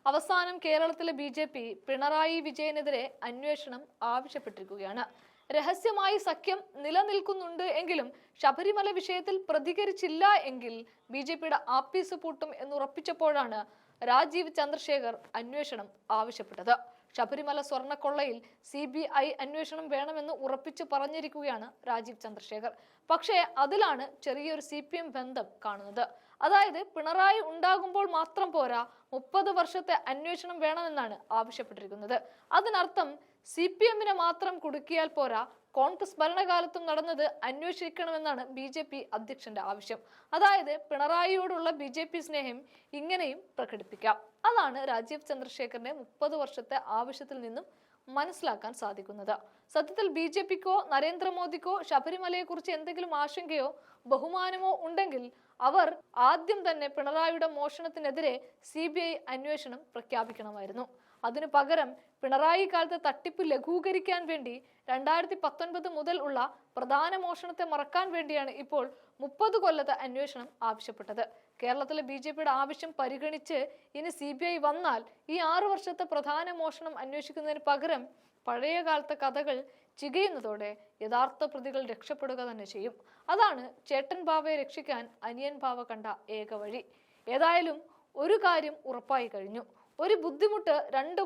അവസാനം കേരളത്തിലെ ബി.ജെ.പി. പിണറായി വിജയനെതിരെ അന്വേഷണം ആവശ്യപ്പെട്ടിരിക്കുകയാണ്. രഹസ്യമായി സഖ്യം നിലനിൽക്കുന്നുണ്ട് എങ്കിലും ശബരിമല വിഷയത്തിൽ പ്രതികരിച്ചില്ല എങ്കിൽ ബി.ജെ.പിയുടെ ആപ്പീസ് പൂട്ടും എന്നുറപ്പിച്ചപ്പോഴാണ് രാജീവ് ചന്ദ്രശേഖർ അന്വേഷണം ആവശ്യപ്പെട്ടത്. ശബരിമല സ്വർണ്ണക്കൊള്ളയിൽ CBI അന്വേഷണം വേണമെന്ന് ഉറപ്പിച്ചു പറഞ്ഞിരിക്കുകയാണ് രാജീവ് ചന്ദ്രശേഖർ. പക്ഷേ അതിലാണ് ചെറിയൊരു CPM ബന്ധം കാണുന്നത്. അതായത് പിണറായി ഉണ്ടാകുമ്പോൾ മാത്രം പോരാ, 30 വർഷത്തെ അന്വേഷണം വേണമെന്നാണ് ആവശ്യപ്പെട്ടിരിക്കുന്നത്. അതിനർത്ഥം CPM-നെ മാത്രം കുടുക്കിയാൽ പോരാ, കോൺഗ്രസ് ഭരണകാലത്തും നടന്നത് അന്വേഷിക്കണമെന്നാണ് BJP അധ്യക്ഷന്റെ ആവശ്യം. അതായത് പിണറായിയോടുള്ള BJP സ്നേഹം ഇങ്ങനെയും പ്രകടിപ്പിക്കാം. അതാണ് രാജീവ് ചന്ദ്രശേഖറിന്റെ 30 വർഷത്തെ ആവശ്യത്തിൽ നിന്നും മനസ്സിലാക്കാൻ സാധിക്കുന്നത്. സത്യത്തിൽ BJP-ക്കോ നരേന്ദ്രമോദിക്കോ ശബരിമലയെക്കുറിച്ച് എന്തെങ്കിലും ആശങ്കയോ ബഹുമാനമോ ഉണ്ടെങ്കിൽ അവർ ആദ്യം തന്നെ പിണറായിയുടെ മോഷണത്തിനെതിരെ CBI അന്വേഷണം പ്രഖ്യാപിക്കണമായിരുന്നു. അതിനു പകരം പിണറായി കാലത്തെ തട്ടിപ്പ് ലഘൂകരിക്കാൻ വേണ്ടി 2019 മുതൽ ഉള്ള പ്രധാന മോഷണത്തെ മറക്കാൻ വേണ്ടിയാണ് ഇപ്പോൾ 30 കൊല്ലത്തെ അന്വേഷണം ആവശ്യപ്പെട്ടത്. കേരളത്തിലെ BJP-യുടെ ആവശ്യം പരിഗണിച്ച് ഇനി CBI വന്നാൽ ഈ 6 വർഷത്തെ പ്രധാന മോഷണം അന്വേഷിക്കുന്നതിന് പകരം പഴയ കാലത്തെ കഥകൾ ചികയുന്നതോടെ യഥാർത്ഥ പ്രതികൾ രക്ഷപ്പെടുക തന്നെ ചെയ്യും. അതാണ് ചേട്ടൻ ബാവയെ രക്ഷിക്കാൻ അനിയൻ ബാവ കണ്ട ഏക വഴി. ഏതായാലും ഒരു കാര്യം ഉറപ്പായി കഴിഞ്ഞു. ഒരു ബുദ്ധിമുട്ട് രണ്ടു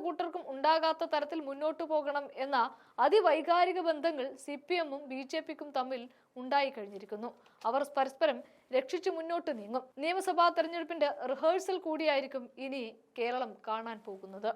ഉണ്ടാകാത്ത തരത്തിൽ മുന്നോട്ടു പോകണം എന്ന അതിവൈകാരിക ബന്ധങ്ങൾ CPM-ഉം BJP-ക്കും തമ്മിൽ ഉണ്ടായി കഴിഞ്ഞിരിക്കുന്നു. അവർ പരസ്പരം രക്ഷിച്ചു മുന്നോട്ട് നീങ്ങും. നിയമസഭാ തെരഞ്ഞെടുപ്പിന്റെ റിഹേഴ്സൽ കൂടിയായിരിക്കും ഇനി കേരളം കാണാൻ പോകുന്നത്.